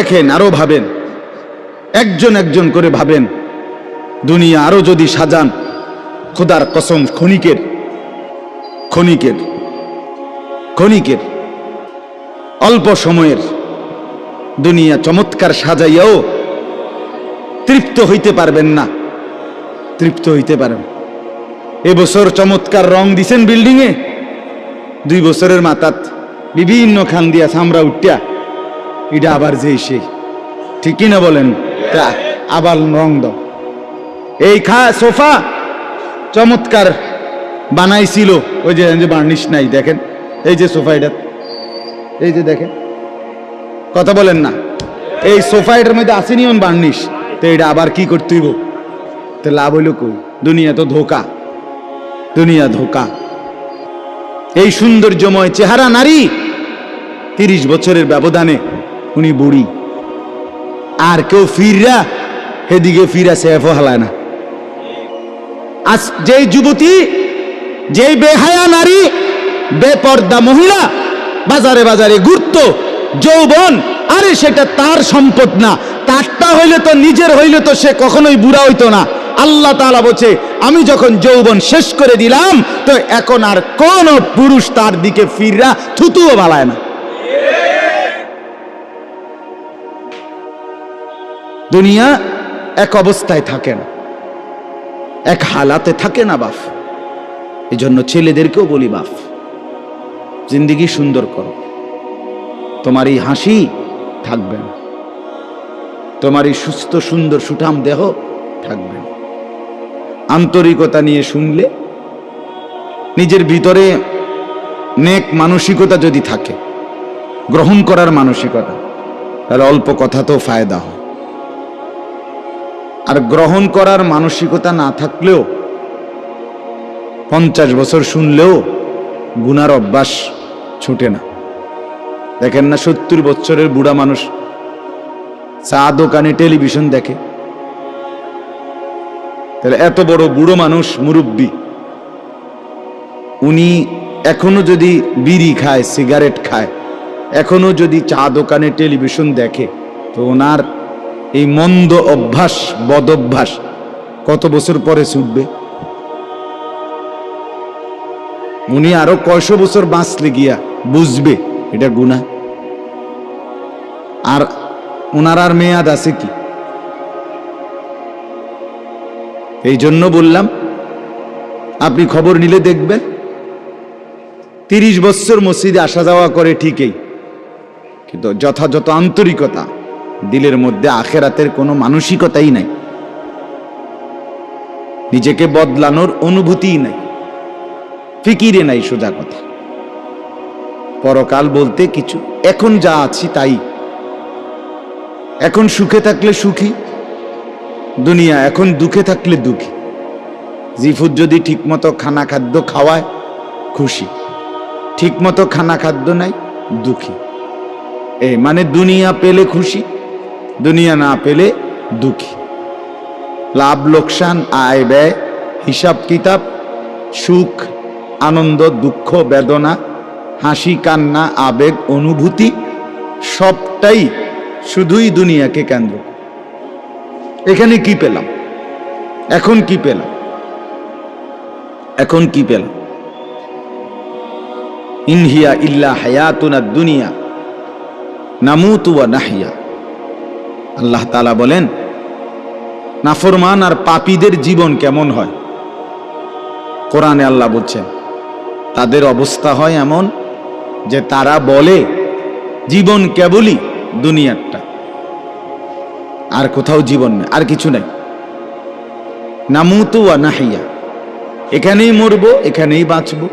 দেখেন, আরো ভাবেন, একজন একজন করে ভাবেন, দুনিয়া আরো যদি সাজান, খোদার কসম ক্ষণিকের ক্ষণিকের ক্ষণিকের অল্প সময়ের দুনিয়া চমৎকার সাজাইয়াও তৃপ্ত হইতে পারবেন না, তৃপ্ত হইতে পারেন। এবছর চমৎকার রং দিছেন বিল্ডিং এ, 2 বছরের মাথাত বিভিন্ন খান দিয়া চামড়া উঠিয়া এটা আবার যে সেই, ঠিকই না বলেন? তা আবার রং দাও। এই সোফা চমৎকার বানাইছিল, ওই যে বার্নিশ নাই, দেখেন এই যে সোফা, এটা এই যে দেখেন, কথা বলেন না, এই সোফা এটার মধ্যে আসেনি অন বার্নিশ, তো এটা আবার কি করতে হইব? তো লাভ হইল কই? দুনিয়া তো ধোকা, দুনিয়া ধোকা। এই সৌন্দর্যময় চেহারা নারী 30 বছরের ব্যবধানে উনি বুড়ি, আর কেউ ফিররা সেদিকে ফিরা সেফও হালায় না। আজ যেই যুবতী, যেই বেহায়া নারী, বেপর্দা মহিলা বাজারে বাজারে ঘুরতো, যৌবন, আরে সেটা তার সম্পদ না, তারটা হইলে তো নিজের হইলে তো সে কখনোই বুড়া হইতো না। আল্লাহ তাআলা বলছে, আমি যখন যৌবন শেষ করে দিলাম, তো এখন আর কোন পুরুষ তার দিকে ফিররা থুতুও বালায় না। দুনিয়া এক অবস্থায় থাকে না, এক হালাতে থাকে না বাপ। এই জন্য ছেলেদেরকেও বলি, বাপ জিন্দেগি সুন্দর করো। তোমার এই হাসি থাকবে না, তোমার এই সুস্থ সুন্দর সুঠাম দেহ থাকবে না। আন্তরিকতা নিয়ে শুনলে, নিজের ভিতরে নেক মানসিকতা যদি থাকে, গ্রহণ করার মানসিকতা, তাহলে অল্প কথাতেও ফায়দা হয়। আর গ্রহণ করার মানসিকতা না থাকলেও 50 বছর শুনলেও গুনার অভ্যাস ছুটে না। দেখেন না, 70 বছরের বুড়া মানুষ চা দোকানে টেলিভিশন দেখে, তাহলে এত বড় বুড়ো মানুষ, মুরব্বী, উনি এখনো যদি বিড়ি খায়, সিগারেট খায়, এখনো যদি চা দোকানে টেলিভিশন দেখে, তো ওনার এই মন্দ অভ্যাস, বদ অভ্যাস কত বছর পরে ছুটবে? উনি আরো কয়শো বছর বাঁচলে গিয়া বুঝবে এটা গুনাহ। আর ওনার আর মেয়াদ আছে কি? এই জন্য বললাম, আপনি খবর নিলে দেখবেন 30 বছর মসজিদে আসা যাওয়া করে ঠিকই, কিন্তু যথাযথ আন্তরিকতা, দিলের মধ্যে আখেরাতের কোনো মানসিকতাই নাই, নিজেকে বদলানোর অনুভূতিই নাই, ফিকিরে নাই, সোজা কথা। পরকাল বলতে কিছু, এখন যা আছি তাই, এখন সুখে থাকলে সুখী দুনিয়া, এখন দুঃখে থাকলে দুঃখী। জিফুত যদি ঠিকমতো খানা খাদ্য খাওয়ায় খুশি, ঠিকমতো খানা খাদ্য নাই দুঃখী। এই মানে দুনিয়া পেলে খুশি, দুনিয়া না পেলে দুঃখী। লাভ লোকসান, আয় ব্যয়, হিসাব কিতাব, সুখ আনন্দ, দুঃখ বেদনা, হাসি কান্না, আবেগ অনুভূতি, সবটাই শুধুই দুনিয়াকে কেন্দ্র। এখানে কি পেলাম? এখন কি পেলাম? এখন কি পেলাম? ইনহিয়া ইল্লা হায়াতুনা দুনিয়া নামুতু ওয়া নাহইয়া। আল্লাহ তাআলা বলেন, নাফরমান আর পাপীদের জীবন কেমন হয়? কোরআনে আল্লাহ বলছেন, তাদের অবস্থা হয় এমন যে তারা বলে জীবন কেবলই দুনিয়ারটা, আর কোথাও জীবন নেই, আর কিছু নেই। নামুতু ওয়া নাহইয়া, এখানেই মরবো, এখানেই বাঁচবো,